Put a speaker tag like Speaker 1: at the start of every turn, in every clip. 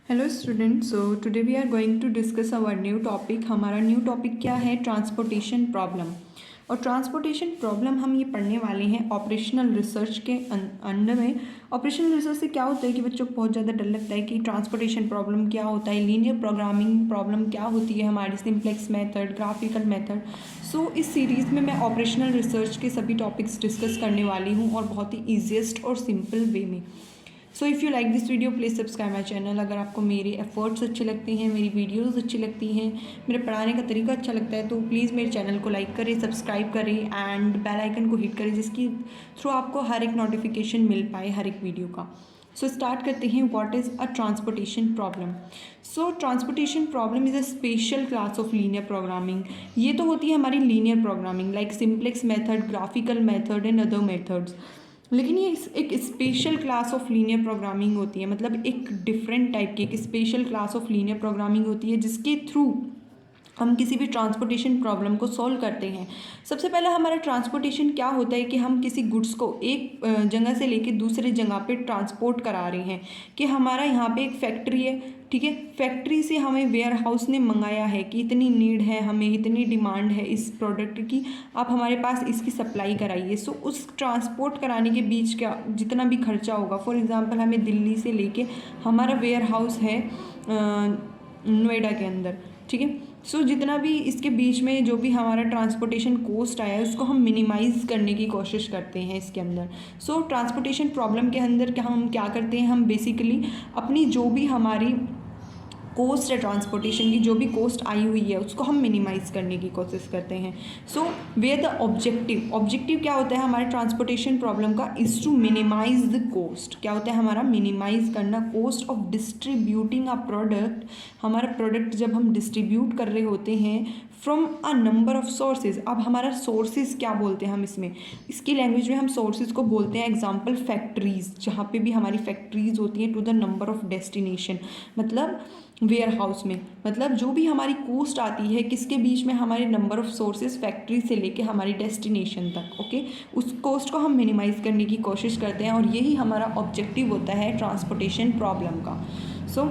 Speaker 1: Hello student, so today we are going to discuss our new topic. हमारा new topic क्या है? Transportation problem. और transportation problem हम ये पढ़ने वाले हैं ऑपरेशनल रिसर्च के अंडर में। ऑपरेशनल रिसर्च से क्या होता है कि बच्चों को बहुत ज़्यादा डर लगता है कि ट्रांसपोर्टेशन प्रॉब्लम क्या होता है, लीनियर प्रोग्रामिंग प्रॉब्लम क्या होती है, हमारी सिंप्लेक्स मेथड, ग्राफिकल मेथड। सो इस सीरीज़ में मैं ऑपरेशनल रिसर्च के सभी टॉपिक्स डिस्कस करने वाली हूँ और बहुत ही ईजीएस्ट और सिंपल वे में। So if you like this video please subscribe my channel. अगर आपको मेरे एफर्ट्स अच्छे लगते हैं, मेरी वीडियोस अच्छी लगती हैं, मेरे पढ़ाने का तरीका अच्छा लगता है, तो प्लीज़ मेरे चैनल को लाइक करें, सब्सक्राइब करें एंड बेल आइकन को हिट करें, जिसकी थ्रू आपको हर एक नोटिफिकेशन मिल पाए हर एक वीडियो का। सो स्टार्ट करते हैं। What is a transportation problem? So transportation problem is a special class of linear programming. ये तो होती है हमारी linear programming like simplex method, graphical method and other methods. लेकिन ये एक special class of linear programming होती है, मतलब एक डिफरेंट टाइप की एक special class of linear programming होती है जिसके थ्रू हम किसी भी ट्रांसपोर्टेशन प्रॉब्लम को सॉल्व करते हैं। सबसे पहला हमारा ट्रांसपोर्टेशन क्या होता है कि हम किसी गुड्स को एक जगह से लेके दूसरे जगह पे ट्रांसपोर्ट करा रहे हैं। कि हमारा यहाँ पे एक फैक्ट्री है, ठीक है, फैक्ट्री से हमें वेयर हाउस ने मंगाया है कि इतनी नीड है, हमें इतनी डिमांड है इस प्रोडक्ट की, आप हमारे पास इसकी सप्लाई कराइए। सो उस ट्रांसपोर्ट कराने के बीच का जितना भी खर्चा होगा, फॉर एग्ज़ाम्पल हमें दिल्ली से लेके हमारा वेयर हाउस है नोएडा के अंदर, ठीक है। सो जितना भी इसके बीच में जो भी हमारा ट्रांसपोर्टेशन कॉस्ट आया है उसको हम मिनिमाइज़ करने की कोशिश करते हैं इसके अंदर। सो ट्रांसपोर्टेशन प्रॉब्लम के अंदर हम क्या करते हैं, हम बेसिकली अपनी जो भी हमारी कॉस्ट है ट्रांसपोर्टेशन की, जो भी कॉस्ट आई हुई है उसको हम मिनिमाइज़ करने की कोशिश करते हैं। सो वेयर द ऑब्जेक्टिव क्या होता है हमारे ट्रांसपोर्टेशन प्रॉब्लम का? Is to minimize the cost. क्या होता है हमारा? मिनिमाइज करना cost of distributing a product. हमारा प्रोडक्ट जब हम डिस्ट्रीब्यूट कर रहे होते हैं from a number of sources. अब हमारा सोर्सेज क्या बोलते हैं हम इसकी लैंग्वेज में हम सोर्सेज को बोलते हैं एग्जाम्पल फैक्ट्रीज, जहाँ पे भी हमारी फैक्ट्रीज होती हैं, to the number of destination, मतलब वेयर हाउस में, मतलब जो भी हमारी कॉस्ट आती है किसके बीच में? हमारे नंबर ऑफ सोर्सेज फैक्ट्री से लेके हमारी डेस्टिनेशन तक, ओके। उस कॉस्ट को हम मिनिमाइज करने की कोशिश करते हैं और यही हमारा ऑब्जेक्टिव होता है ट्रांसपोर्टेशन प्रॉब्लम का। So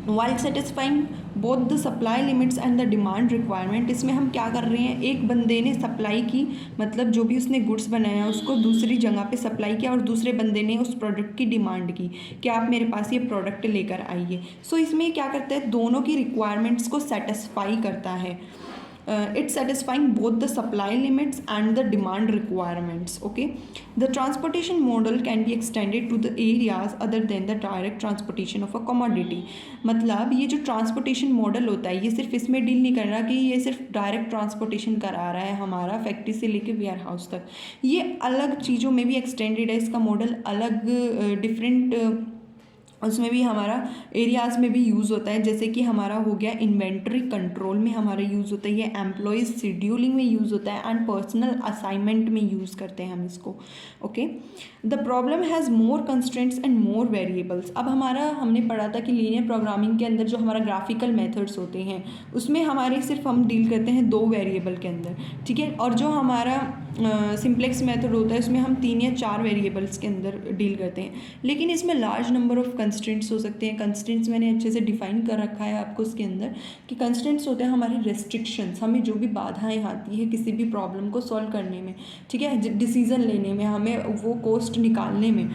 Speaker 1: while satisfying both the supply limits and the demand requirement. इसमें हम क्या कर रहे हैं, एक बंदे ने सप्लाई की, मतलब जो भी उसने गुड्स बनाया उसको दूसरी जगह पे सप्लाई किया, और दूसरे बंदे ने उस प्रोडक्ट की डिमांड की कि आप मेरे पास ये प्रोडक्ट लेकर आइए। सो इसमें क्या करता है, दोनों की रिक्वायरमेंट्स को सेटिस्फाई करता है। It's satisfying both the supply limits and the demand requirements, okay. The transportation model can be extended to the areas other than the direct transportation of a commodity। मतलब ये जो ट्रांसपोर्टेशन मॉडल होता है ये सिर्फ इसमें डील नहीं कर रहा कि ये सिर्फ डायरेक्ट ट्रांसपोर्टेशन करा रहा है हमारा फैक्ट्री से लेके वेयर हाउस तक, ये अलग चीज़ों में भी एक्सटेंडेड है। इसका मॉडल अलग डिफरेंट उसमें भी हमारा एरियाज़ में भी यूज़ होता है, जैसे कि हमारा हो गया इन्वेंट्री कंट्रोल में हमारा यूज़ होता है, ये एम्प्लॉयज़ शेड्यूलिंग में यूज़ होता है, एंड पर्सनल असाइनमेंट में यूज़ करते हैं हम इसको, okay. The problem has more constraints and more variables. अब हमारा हमने पढ़ा था कि लीनियर प्रोग्रामिंग के अंदर जो हमारा ग्राफिकल मेथड्स होते हैं उसमें हमारे सिर्फ हम डील करते हैं 2 वेरिएबल के अंदर, ठीक है। और जो हमारा सिंप्लेक्स मेथड होता है उसमें हम 3 या 4 वेरिएबल्स के अंदर डील करते हैं, लेकिन इसमें लार्ज नंबर ऑफ कंस्ट्रेंट्स हो सकते हैं। कंस्ट्रेंट्स मैंने अच्छे से डिफाइन कर रखा है आपको उसके अंदर कि कंस्ट्रेंट्स होते हैं हमारी रेस्ट्रिक्शंस, हमें जो भी बाधाएं आती है किसी भी प्रॉब्लम को सॉल्व करने में, ठीक है, डिसीजन लेने में, हमें वो कॉस्ट निकालने में,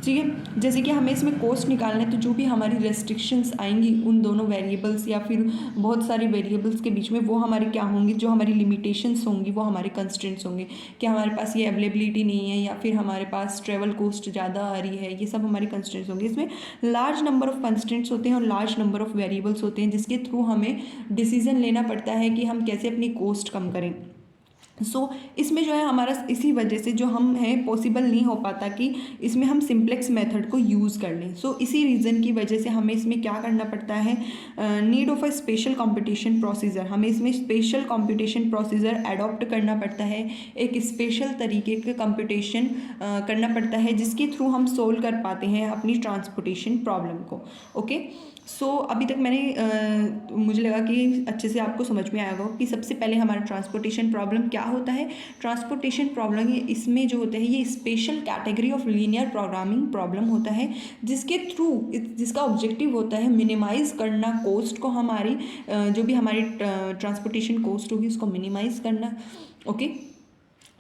Speaker 1: ठीक है। जैसे कि हमें इसमें कॉस्ट निकालना है तो जो भी हमारी रेस्ट्रिक्शंस आएंगी उन दोनों वेरिएबल्स या फिर बहुत सारी वेरिएबल्स के बीच में, वो हमारी क्या होंगी, जो हमारी लिमिटेशंस होंगी वो हमारे कंस्ट्रेंट्स होंगे कि हमारे पास ये अवेलेबिलिटी नहीं है या फिर हमारे पास ट्रेवल कॉस्ट ज़्यादा आ रही है, ये सब हमारे कंस्ट्रेंट्स होंगे। इसमें लार्ज नंबर ऑफ कंस्ट्रेंट्स होते हैं और लार्ज नंबर ऑफ वेरिएबल्स होते हैं जिसके थ्रू हमें डिसीजन लेना पड़ता है कि हम कैसे अपनी कॉस्ट कम करें। इसमें जो है हमारा इसी वजह से जो हम हैं पॉसिबल नहीं हो पाता कि इसमें हम सिंप्लेक्स मेथड को यूज़ कर लें। इसी रीज़न की वजह से हमें इसमें क्या करना पड़ता है, need of a special competition procedure, हमें इसमें स्पेशल कंपटीशन प्रोसीजर अडॉप्ट करना पड़ता है, एक स्पेशल तरीके का कंपटीशन करना पड़ता है जिसके थ्रू हम सोल्व कर पाते हैं अपनी ट्रांसपोर्टेशन प्रॉब्लम को, ओके। अभी तक मैंने मुझे लगा कि अच्छे से आपको समझ में आएगा कि सबसे पहले हमारा ट्रांसपोर्टेशन प्रॉब्लम क्या होता है ट्रांसपोर्टेशन प्रॉब्लम, ये इसमें जो होता है ये special category of linear programming problem होता है जिसके थ्रू जिसका ऑब्जेक्टिव होता है मिनिमाइज़ करना कॉस्ट को, हमारी जो भी हमारी ट्रांसपोर्टेशन कॉस्ट होगी उसको मिनिमाइज़ करना। ओके,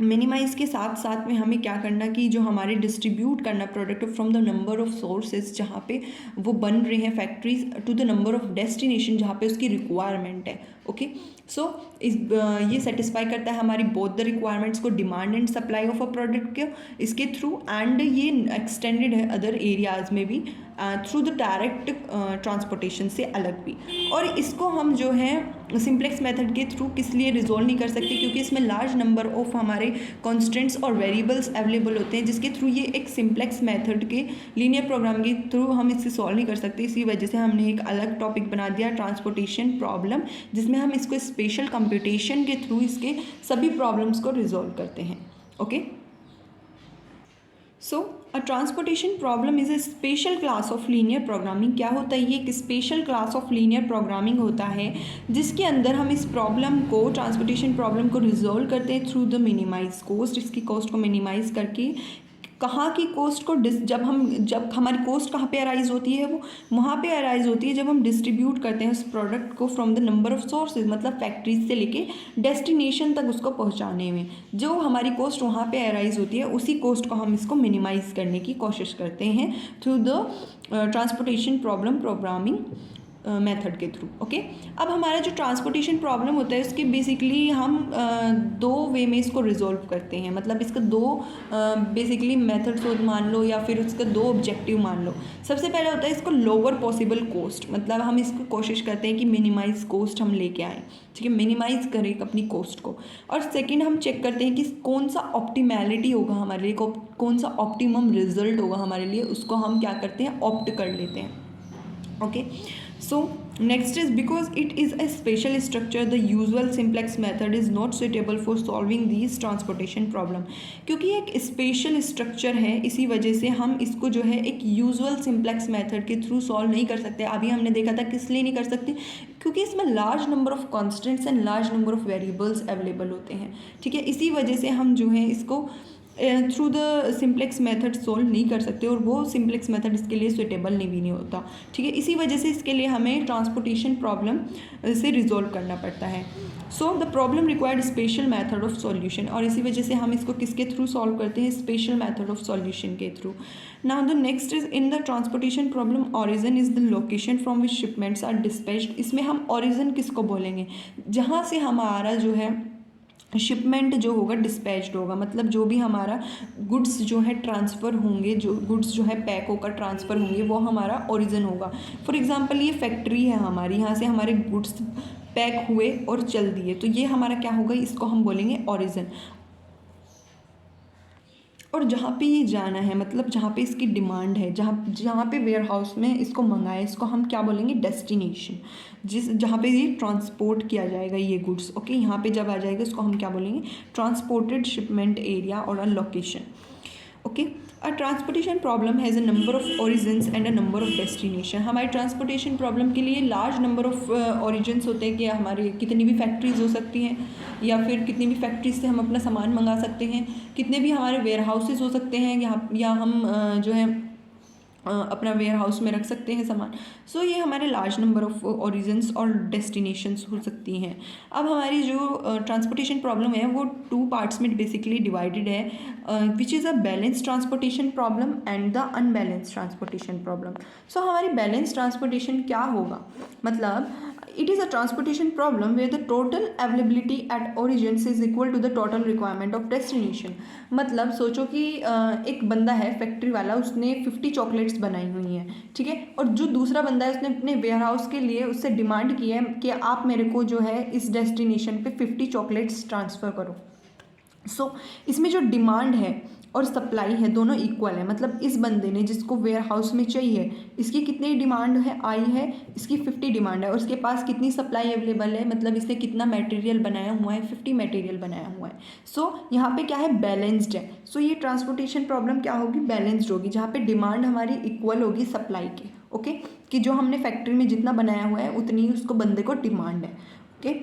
Speaker 1: मिनिमाइज़ के साथ साथ में हमें क्या करना कि जो हमारे डिस्ट्रीब्यूट करना product from the number of sources जहाँ पे वो बन रहे हैं factories to the number of destination जहाँ पे उसकी रिक्वायरमेंट है। ओके, सो ये सेटिस्फाई करता है हमारी बोथ द रिक्वायरमेंट्स को, demand and supply of a product के इसके थ्रू, एंड ये एक्सटेंडेड है अदर एरियाज़ में भी थ्रू द डायरेक्ट ट्रांसपोर्टेशन से अलग भी। और इसको हम जो है सिंप्लेक्स मेथड के थ्रू किस लिए रिजोल्व नहीं कर सकते, क्योंकि इसमें लार्ज नंबर ऑफ हमारे कॉन्स्टेंट्स और वेरिएबल्स अवेलेबल होते हैं जिसके थ्रू ये एक सिंप्लेक्स मेथड के लीनियर प्रोग्राम के थ्रू हम इससे सॉल्व नहीं कर सकते। इसी वजह से हमने एक अलग टॉपिक बना दिया ट्रांसपोर्टेशन प्रॉब्लम, जिसमें हम इसको स्पेशल कंप्यूटेशन के थ्रू इसके सभी प्रॉब्लम्स को रिजोल्व करते हैं। Okay, so a transportation problem is a special class of linear programming. क्या होता है, ये एक special class of linear programming होता है जिसके अंदर हम इस प्रॉब्लम को, ट्रांसपोर्टेशन प्रॉब्लम को रिजोल्व करते हैं थ्रू द मिनिमाइज कॉस्ट। इसकी कॉस्ट को मिनिमाइज करके, कहाँ की कॉस्ट को जब हमारी कॉस्ट कहाँ पे अराइज होती है, वो वहाँ पे अराइज होती है जब हम डिस्ट्रीब्यूट करते हैं उस प्रोडक्ट को from the number of sources, मतलब फैक्ट्रीज से लेके डेस्टिनेशन तक उसको पहुँचाने में जो हमारी कॉस्ट वहाँ पे अराइज होती है, उसी कॉस्ट को हम इसको मिनिमाइज करने की कोशिश करते हैं through the transportation problem programming method के थ्रू। ओके, अब हमारा जो ट्रांसपोर्टेशन प्रॉब्लम होता है उसके बेसिकली हम दो वे में इसको रिजॉल्व करते हैं, मतलब इसका दो बेसिकली मेथड्स मान लो या फिर उसका दो ऑब्जेक्टिव मान लो। सबसे पहले होता है इसको लोअर पॉसिबल कॉस्ट, मतलब हम इसको कोशिश करते हैं कि मिनिमाइज कॉस्ट हम लेके आएँ, ठीक है, मिनिमाइज करें अपनी कॉस्ट को। और सेकंड हम चेक करते हैं कि कौन सा ऑप्टिमैलिटी होगा हमारे लिए, कौन सा ऑप्टिमम रिजल्ट होगा हमारे लिए, उसको हम क्या करते हैं, ऑप्ट कर लेते हैं। Okay, so next is because it is a special structure, the usual simplex method is not suitable for solving these transportation problem। क्योंकि एक स्पेशल स्ट्रक्चर है, इसी वजह से हम इसको जो है एक यूजुअल सिंप्लेक्स मेथड के थ्रू सॉल्व नहीं कर सकते। अभी हमने देखा था किस लिए नहीं कर सकते, क्योंकि इसमें large number of constants and large number of variables available होते हैं, ठीक है। इसी वजह से हम जो है इसको through the simplex method solve नहीं कर सकते, और वो सिंप्लेक्स मेथड इसके लिए सुटेबल नहीं भी नहीं होता, ठीक है। इसी वजह से इसके लिए हमें ट्रांसपोर्टेशन प्रॉब्लम से रिजॉल्व करना पड़ता है। So the problem required special method of solution, और इसी वजह से हम इसको किसके थ्रू सॉल्व करते हैं, स्पेशल मेथड ऑफ सॉल्यूशन के through. Now the next is in the transportation problem origin is the location from which shipments are dispatched. इसमें हम ऑरिजिन किसको बोलेंगे, जहाँ से हमारा जो है शिपमेंट जो होगा डिस्पैच्ड होगा, मतलब जो भी हमारा गुड्स जो है ट्रांसफ़र होंगे, जो गुड्स जो है पैक होकर ट्रांसफ़र होंगे, वो हमारा ओरिजिन होगा। फॉर एग्जांपल ये फैक्ट्री है हमारी, यहाँ से हमारे गुड्स पैक हुए और चल दिए, तो ये हमारा क्या होगा, इसको हम बोलेंगे ओरिजिन। और जहाँ पे ये जाना है, मतलब जहाँ पे इसकी डिमांड है, जहाँ पे वेयर हाउस में इसको मंगाए, इसको हम क्या बोलेंगे, डेस्टिनेशन। जहाँ पे ये ट्रांसपोर्ट किया जाएगा ये गुड्स, ओके, यहाँ पे जब आ जाएगा इसको हम क्या बोलेंगे, ट्रांसपोर्टेड शिपमेंट एरिया और a location. Okay, a transportation problem has a number of origins and a number of destination. हमारे ट्रांसपोर्टेशन प्रॉब्लम के लिए लार्ज नंबर ऑफ ओरिजिन्स होते हैं कि हमारे कितनी भी फैक्ट्रीज हो सकती हैं, या फिर कितनी भी फैक्ट्रीज से हम अपना सामान मंगा सकते हैं, कितने भी हमारे वेयर हाउसेज हो सकते हैं, या हम जो है अपना वेयर हाउस में रख सकते हैं सामान। सो ये हमारे लार्ज नंबर ऑफ ओरिजिन्स और डेस्टिनेशंस हो सकती हैं। अब हमारी जो ट्रांसपोर्टेशन प्रॉब्लम है वो टू पार्ट्स में बेसिकली डिवाइडेड है, which is a balance transportation problem and the unbalance transportation problem. So हमारी बैलेंस ट्रांसपोर्टेशन क्या होगा, मतलब it is a transportation problem where the total availability at origins is equal to the total requirement of destination। मतलब सोचो कि एक बंदा है फैक्ट्री वाला, उसने 50 चॉकलेट्स बनाई हुई हैं, ठीक है, और जो दूसरा बंदा है उसने अपने वेयर हाउस के लिए उससे डिमांड की है कि आप मेरे को जो है इस डेस्टिनेशन पे 50 चॉकलेट्स ट्रांसफ़र करो। सो इसमें जो डिमांड है और सप्लाई है दोनों इक्वल है, मतलब इस बंदे ने जिसको वेयर हाउस में चाहिए, इसकी कितनी डिमांड है आई है, इसकी 50 डिमांड है, और उसके पास कितनी सप्लाई अवेलेबल है, मतलब इसने कितना मटेरियल बनाया हुआ है, 50 मटेरियल बनाया हुआ है। सो यहाँ पे क्या है, बैलेंस्ड है। सो ये ट्रांसपोर्टेशन प्रॉब्लम क्या होगी, बैलेंस्ड होगी, जहाँ पे डिमांड हमारी इक्वल होगी सप्लाई के, ओके, कि जो हमने फैक्ट्री में जितना बनाया हुआ है उतनी उसको बंदे को डिमांड है, okay.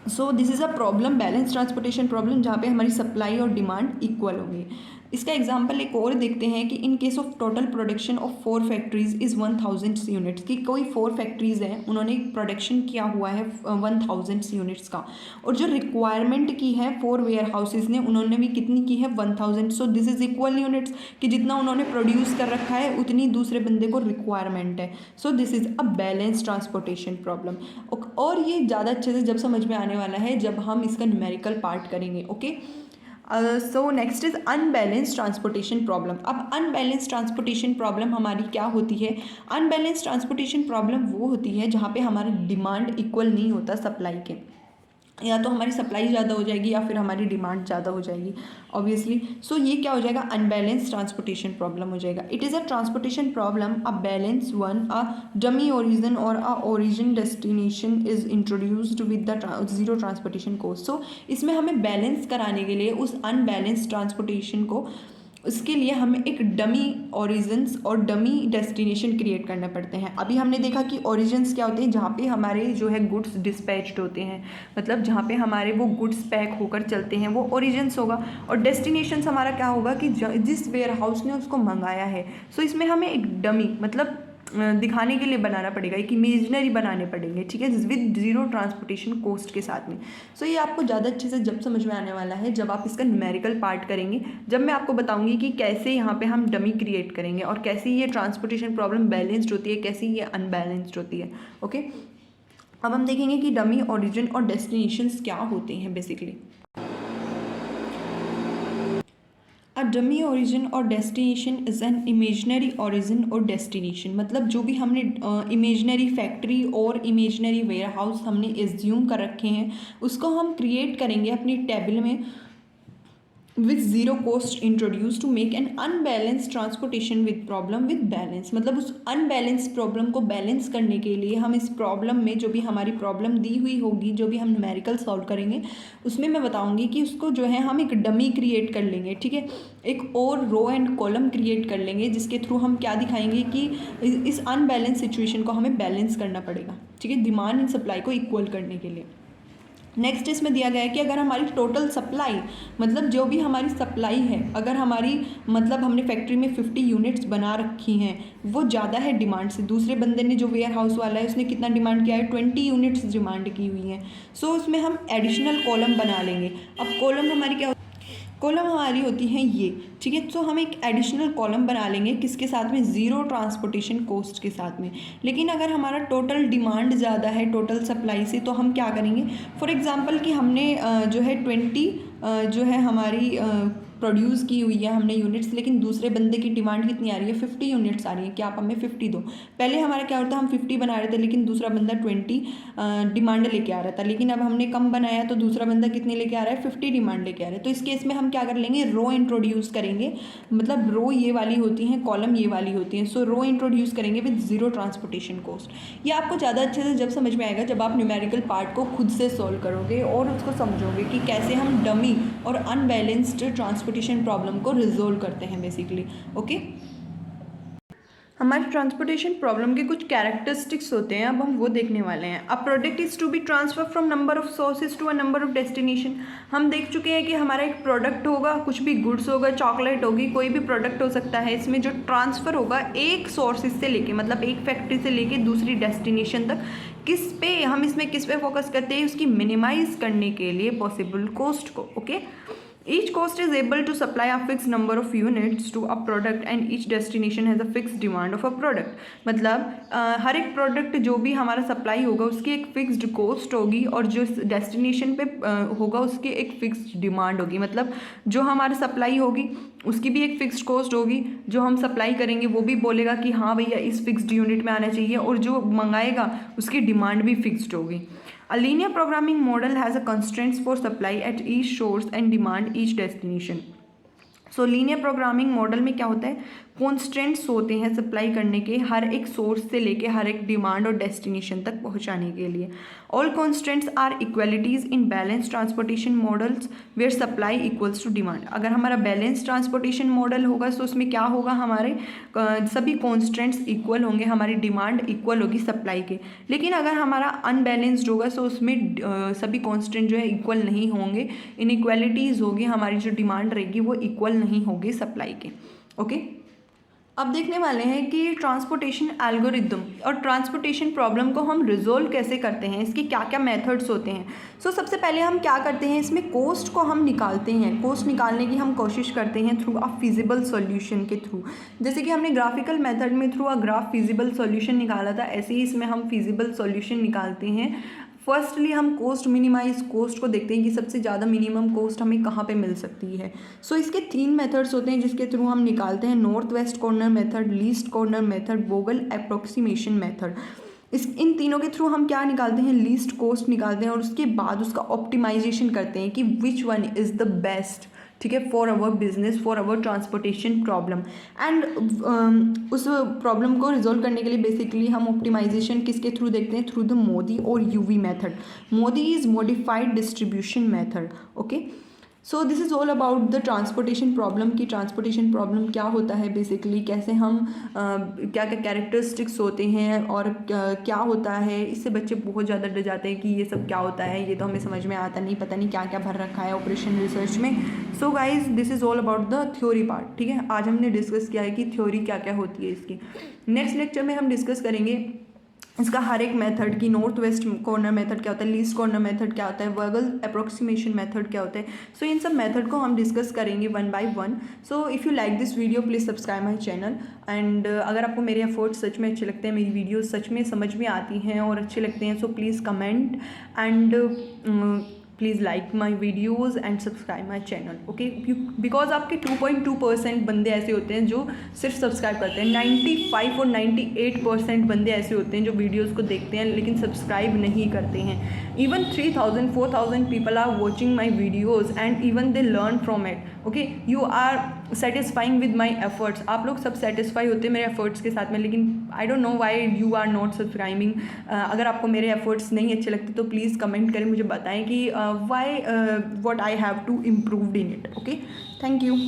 Speaker 1: So this is a problem, balance transportation problem, जहाँ पे हमारी सप्लाई और डिमांड इक्वल होंगे। इसका एग्जांपल एक और देखते हैं कि in case of total production of 4 factories is 1000 units, की कोई 4 फैक्ट्रीज हैं, उन्होंने प्रोडक्शन किया हुआ है 1000 यूनिट्स का, और जो रिक्वायरमेंट की है 4 वेयर हाउसेज ने, उन्होंने भी कितनी की है 1000। So this is equal units, कि जितना उन्होंने प्रोड्यूस कर रखा है उतनी दूसरे बंदे को रिक्वायरमेंट है। So this is a balance transportation problem. और ये ज़्यादा अच्छे से जब समझ में आने वाला है जब हम इसका न्यूमेरिकल पार्ट करेंगे। Okay, so next is unbalance transportation problem. अब अनबैलेंस ट्रांसपोर्टेशन प्रॉब्लम हमारी क्या होती है? अनबैलेंस ट्रांसपोर्टेशन प्रॉब्लम वो होती है जहाँ पे हमारा डिमांड इक्वल नहीं होता सप्लाई के, या तो हमारी सप्लाई ज़्यादा हो जाएगी या फिर हमारी डिमांड ज़्यादा हो जाएगी ऑब्वियसली। सो ये क्या हो जाएगा? अनबैलेंस ट्रांसपोर्टेशन प्रॉब्लम हो जाएगा। It is a transportation problem a balance one a dummy origin और a origin destination is introduced with the zero transportation cost. So इसमें हमें बैलेंस कराने के लिए उस अनबैलेंस ट्रांसपोर्टेशन को, उसके लिए हमें एक डमी ओरिजिन्स और डमी डेस्टिनेशन क्रिएट करने पड़ते हैं। अभी हमने देखा कि ओरिजिन्स क्या होते हैं, जहाँ पे हमारे जो है गुड्स डिस्पैच्ड होते हैं, मतलब जहाँ पे हमारे वो गुड्स पैक होकर चलते हैं वो ओरिजिन्स होगा, और डेस्टिनेशंस हमारा क्या होगा कि जिस वेयर हाउस ने उसको मंगाया है। सो इसमें हमें एक डमी मतलब दिखाने के लिए बनाना पड़ेगा, एक इमेजिनरी बनाने पड़ेंगे, ठीक है, विद जीरो ट्रांसपोर्टेशन कॉस्ट के साथ में। सो ये आपको ज़्यादा अच्छे से जब समझ में आने वाला है जब आप इसका न्यूमेरिकल पार्ट करेंगे, जब मैं आपको बताऊंगी कि कैसे यहाँ पे हम डमी क्रिएट करेंगे और कैसे ये ट्रांसपोर्टेशन प्रॉब्लम बैलेंस्ड होती है, कैसे ये अनबैलेंस्ड होती है। ओके, अब हम देखेंगे कि डमी, ओरिजिन और डेस्टिनेशंस क्या होते हैं बेसिकली। अ डमी ओरिजिन और destination is an imaginary origin और डेस्टिनेशन, मतलब जो भी हमने इमेजनरी फैक्ट्री और इमेजनरी वेयर हाउस हमने एज्यूम कर रखे हैं उसको हम क्रिएट करेंगे अपनी टेबल में with zero cost introduce to make an unbalance transportation with problem with balance. मतलब उस अनबैलेंस प्रॉब्लम को बैलेंस करने के लिए हम इस प्रॉब्लम में जो भी हमारी प्रॉब्लम दी हुई होगी, जो भी हम न्यूमेरिकल सॉल्व करेंगे उसमें मैं बताऊंगी कि उसको जो है हम एक डमी क्रिएट कर लेंगे, ठीक है, एक और रो एंड कॉलम क्रिएट कर लेंगे जिसके थ्रू हम क्या दिखाएंगे कि इस अनबैलेंस सिचुएशन को हमें बैलेंस करना पड़ेगा, ठीक है, डिमांड एंड सप्लाई को इक्वल करने के लिए। नेक्स्ट इसमें दिया गया है कि अगर हमारी टोटल सप्लाई, मतलब जो भी हमारी सप्लाई है, अगर हमारी मतलब हमने फैक्ट्री में 50 यूनिट्स बना रखी हैं, वो ज़्यादा है डिमांड से, दूसरे बंदे ने जो वेयर हाउस वाला है उसने कितना डिमांड किया है 20 यूनिट्स डिमांड की हुई हैं। सो उसमें हम एडिशनल कॉलम बना लेंगे। अब कॉलम हमारी क्या, कॉलम हमारी होती हैं ये, ठीक है, तो हम एक एडिशनल कॉलम बना लेंगे किसके साथ में? ज़ीरो ट्रांसपोर्टेशन कॉस्ट के साथ में। लेकिन अगर हमारा टोटल डिमांड ज़्यादा है टोटल सप्लाई से, तो हम क्या करेंगे? फॉर एग्जांपल कि हमने जो है 20 जो है हमारी प्रोड्यूस की हुई है हमने यूनिट्स, लेकिन दूसरे बंदे की डिमांड कितनी आ रही है? 50 यूनिट्स आ रही है कि आप हमें 50 दो। पहले हमारा क्या होता है, हम 50 बना रहे थे लेकिन दूसरा बंदा 20 डिमांड लेके आ रहा था, लेकिन अब हमने कम बनाया तो दूसरा बंदा कितने लेके आ रहा है? 50 डिमांड लेके आ रहा है। तो इस केस में हम क्या कर लेंगे? रो इंट्रोड्यूस करेंगे, मतलब रो ये वाली होती हैं, कॉलम ये वाली होती हैं। सो रो इंट्रोड्यूस करेंगे विद जीरो ट्रांसपोर्टेशन कॉस्ट। ये आपको ज़्यादा अच्छे से जब समझ में आएगा जब आप न्यूमेरिकल पार्ट को खुद से सॉल्व करोगे और उसको समझोगे कि कैसे हम डमी और अनबैलेंस्ड ट्रांसपोर्टेशन प्रॉब्लम को रिजोल्व करते हैं बेसिकली। ओके, हमारे ट्रांसपोर्टेशन प्रॉब्लम के कुछ कैरेक्टरिस्टिक्स होते हैं, अब हम वो देखने वाले हैं। A product is to be transfer from number of sources to a number of destination. हम देख चुके हैं कि हमारा एक प्रोडक्ट होगा, कुछ भी गुड्स होगा, चॉकलेट होगी, कोई भी प्रोडक्ट हो सकता है, इसमें जो ट्रांसफ़र होगा एक सोर्सेज से लेके, मतलब एक फैक्ट्री से लेके दूसरी डेस्टिनेशन तक, किस पे हम इसमें किस पे फोकस करते हैं? उसकी मिनिमाइज करने के लिए पॉसिबल कॉस्ट को। Okay, each cost is able to supply a fixed number of units to a product and each destination has a fixed demand of a product। मतलब हर एक प्रोडक्ट जो भी हमारा सप्लाई होगा उसकी एक फिक्स्ड कॉस्ट होगी और जो डेस्टिनेशन पे होगा उसकी एक फिक्स्ड डिमांड होगी। मतलब जो हमारा सप्लाई होगी उसकी भी एक फिक्स्ड कॉस्ट होगी, जो हम सप्लाई करेंगे वो भी बोलेगा कि हाँ भैया इस फिक्स्ड यूनिट में आना चाहिए, और जो मंगाएगा उसकी डिमांड भी फिक्स्ड होगी। A linear programming model has a constraints for supply at each source and demand each destination। So linear programming model में क्या होता है? कॉन्स्टेंट्स होते हैं सप्लाई करने के, हर एक सोर्स से लेके हर एक डिमांड और डेस्टिनेशन तक पहुंचाने के लिए। All constants are equalities in balance transportation models where supply equals to demand. अगर हमारा बैलेंस ट्रांसपोर्टेशन मॉडल होगा तो उसमें क्या होगा, हमारे सभी कॉन्स्टेंट्स इक्वल होंगे, हमारी डिमांड इक्वल होगी सप्लाई के। लेकिन अगर हमारा अनबैलेंस्ड होगा तो उसमें सभी कॉन्स्टेंट जो है इक्वल नहीं होंगे, इनइक्वालिटीज़ होगी, हमारी जो डिमांड रहेगी वो इक्वल नहीं होगी सप्लाई के। ओके, अब देखने वाले हैं कि ट्रांसपोर्टेशन एल्गोरिदम और ट्रांसपोर्टेशन प्रॉब्लम को हम रिजोल्व कैसे करते हैं, इसके क्या क्या मेथड्स होते हैं। सो सबसे पहले हम क्या करते हैं, इसमें कोस्ट को हम निकालते हैं। कोस्ट निकालने की हम कोशिश करते हैं थ्रू अ फिजिबल सॉल्यूशन के थ्रू। जैसे कि हमने ग्राफिकल मेथड में through a graph feasible solution निकाला था, ऐसे ही इसमें हम फिजिबल सॉल्यूशन निकालते हैं। फर्स्टली हम कोस्ट मिनिमाइज कोस्ट को देखते हैं कि सबसे ज़्यादा मिनिमम कोस्ट हमें कहाँ पे मिल सकती है। सो इसके 3 मेथड्स होते हैं जिसके थ्रू हम निकालते हैं, north west corner method, least corner method, Vogel approximation method. इन तीनों के थ्रू हम क्या निकालते हैं, लीस्ट कोस्ट निकालते हैं और उसके बाद उसका ऑप्टिमाइजेशन करते हैं कि which one is the best, ठीक है, for our business, for our transportation problem. And उस प्रॉब्लम को रिजोल्व करने के लिए बेसिकली हम ऑप्टिमाइजेशन किसके थ्रू देखते हैं, थ्रू द मोदी और UV method. Modi is modified distribution method. Okay, so this is all about the transportation problem की ट्रांसपोर्टेशन प्रॉब्लम क्या होता है बेसिकली, कैसे हम क्या क्या कैरेक्टरिस्टिक्स होते हैं और क्या होता है। इससे बच्चे बहुत ज़्यादा डर जाते हैं कि ये सब क्या होता है, ये तो हमें समझ में आता नहीं, पता नहीं क्या क्या भर रखा है ऑपरेशन रिसर्च में। So guys this is all about the theory part, ठीक है। आज हमने डिस्कस किया है कि थ्योरी क्या क्या होती है इसकी। नेक्स्ट लेक्चर में हम डिस्कस करेंगे इसका हर एक मेथड की, नॉर्थ वेस्ट कॉर्नर मेथड क्या होता है, लीस्ट कॉर्नर मेथड क्या होता है, वर्गल अप्रोक्सीमेशन मेथड क्या होता है। सो इन सब मेथड को हम डिस्कस करेंगे 1 by 1। So if you like this video please subscribe my channel. And अगर आपको मेरे एफर्ट्स सच में अच्छे लगते हैं, मेरी वीडियोस सच में समझ में आती हैं और अच्छे लगते हैं, so please comment and please like my videos and subscribe my channel. Okay, because आपके 2.2% बंदे ऐसे होते हैं जो सिर्फ सब्सक्राइब करते हैं। 95 और 98% बंदे ऐसे होते हैं जो वीडियोज़ को देखते हैं लेकिन सब्सक्राइब नहीं करते हैं। Even 3000 4000 people are watching my videos and even they learn from it. Okay, you are satisfying with my efforts. आप लोग सब सेटिस्फाई होते हैं मेरे एफर्ट्स के साथ में, लेकिन I don't know why you are not subscribing. अगर आपको मेरे एफर्ट्स नहीं अच्छे लगते तो प्लीज़ कमेंट करें, मुझे बताएं कि Y what I have to improve in it. Okay, thank you.